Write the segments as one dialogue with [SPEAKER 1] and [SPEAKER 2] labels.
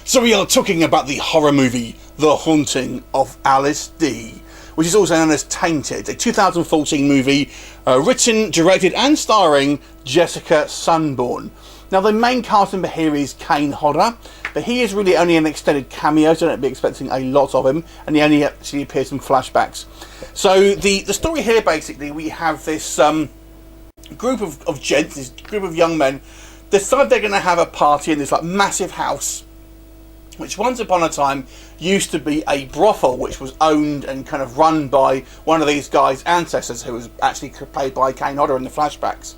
[SPEAKER 1] So we are talking about the horror movie The Haunting of Alice D, which is also known as Tainted, a 2014 movie written, directed and starring Jessica Sunborn. Now the main cast member here is Kane Hodder, but he is really only an extended cameo, so don't be expecting a lot of him, and he only actually appears in flashbacks. So the story here, basically, we have this group of gents, this group of young men, decide they're going to have a party in this like massive house, which once upon a time used to be a brothel, which was owned and kind of run by one of these guys' ancestors, who was actually played by Kane Hodder in the flashbacks.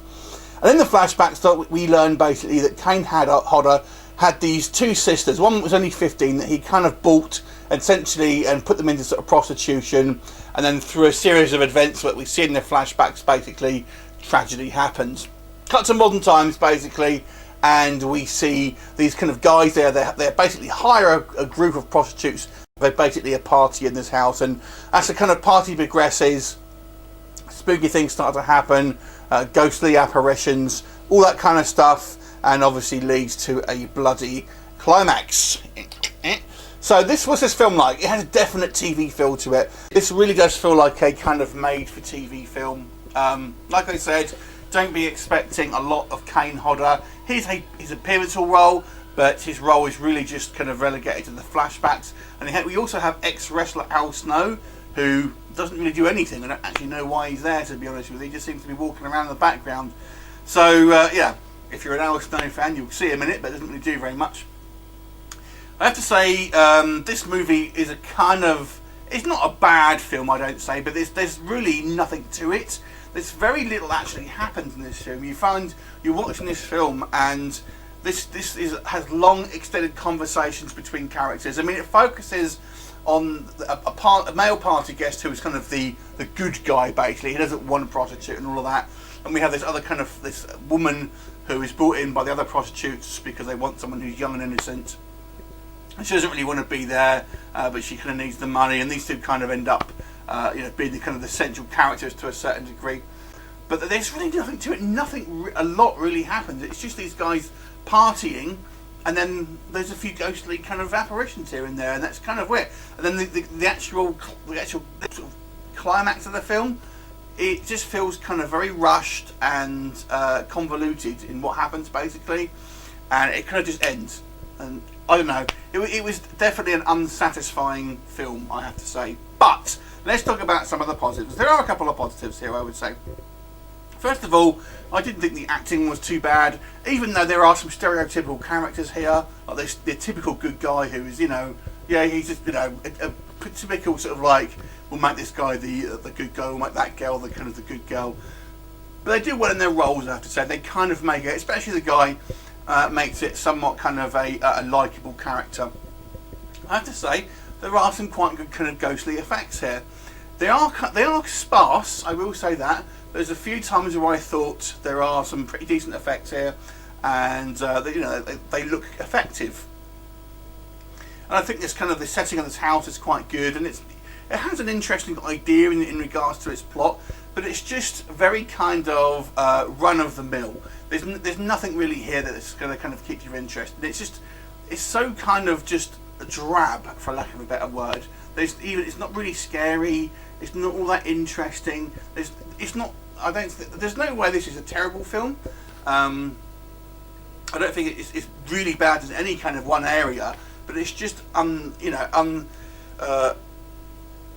[SPEAKER 1] And in the flashbacks, we learn basically that Kane Hodder had these two sisters. One was only 15 that he kind of bought essentially and put them into sort of prostitution, and then through a series of events that we see in the flashbacks, basically tragedy happens. Cut to modern times, basically, and we see these kind of guys there. They basically hire a group of prostitutes. They basically a party in this house, and as the kind of party progresses, spooky things start to happen, ghostly apparitions, all that kind of stuff, and obviously leads to a bloody climax. So what's this film like? It has a definite TV feel to it. This really does feel like a kind of made-for-TV film. Like I said, don't be expecting a lot of Kane Hodder. His pivotal role, but his role is really just kind of relegated to the flashbacks. And we also have ex-wrestler Al Snow, who doesn't really do anything. I don't actually know why he's there, to be honest with you. He just seems to be walking around in the background. So, yeah, if you're an Al Snow fan, you'll see him in it, but it doesn't really do very much. I have to say, this movie is it's not a bad film, I don't say, but there's really nothing to it. There's very little actually happens in this film. You're watching this film, and this has long extended conversations between characters. I mean, it focuses on a male party guest who is kind of the good guy, basically. He doesn't want a prostitute and all of that. And we have this woman who is brought in by the other prostitutes because they want someone who's young and innocent. And she doesn't really want to be there, but she kind of needs the money. And these two kind of end up being the kind of the central characters to a certain degree. But there's really nothing to it. A lot really happens. It's just these guys partying, and then there's a few ghostly kind of apparitions here and there, and that's kind of weird. And then the actual sort of climax of the film, it just feels kind of very rushed and convoluted in what happens, basically, and it kind of just ends. And I don't know, it was definitely an unsatisfying film, I have to say. But let's talk about some of the positives. There are a couple of positives here, I would say. First of all, I didn't think the acting was too bad, even though there are some stereotypical characters here, like the typical good guy who is, he's just, a typical sort of like, we'll make this guy the good guy, we'll make that girl the kind of the good girl. But they do well in their roles, I have to say. They kind of make it, especially the guy, makes it somewhat kind of a likeable character. I have to say, there are some quite good kind of ghostly effects here. They are sparse, I will say that. There's a few times where I thought there are some pretty decent effects here, and they look effective. And I think this kind of the setting of this house is quite good, and it has an interesting idea in regards to its plot, but it's just very kind of run of the mill. There's nothing really here that's going to kind of keep your interest. It's so kind of just drab, for lack of a better word. It's not really scary. It's not all that interesting. There's no way this is a terrible film. I don't think it's really bad in any kind of one area, but it's just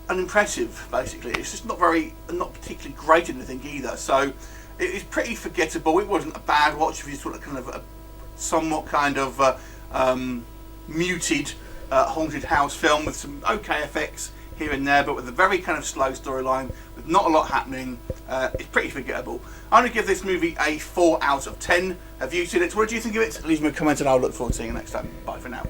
[SPEAKER 1] unimpressive, basically. It's just not particularly great in anything either. So it's pretty forgettable. It wasn't a bad watch if you just want a kind of a somewhat kind of muted haunted house film with some okay effects here and there, but with a very kind of slow storyline with not a lot happening. It's pretty forgettable. I'm going to give this movie a 4 out of 10. Have you seen it? What do you think of it? Leave me a comment and I'll look forward to seeing you next time. Bye for now.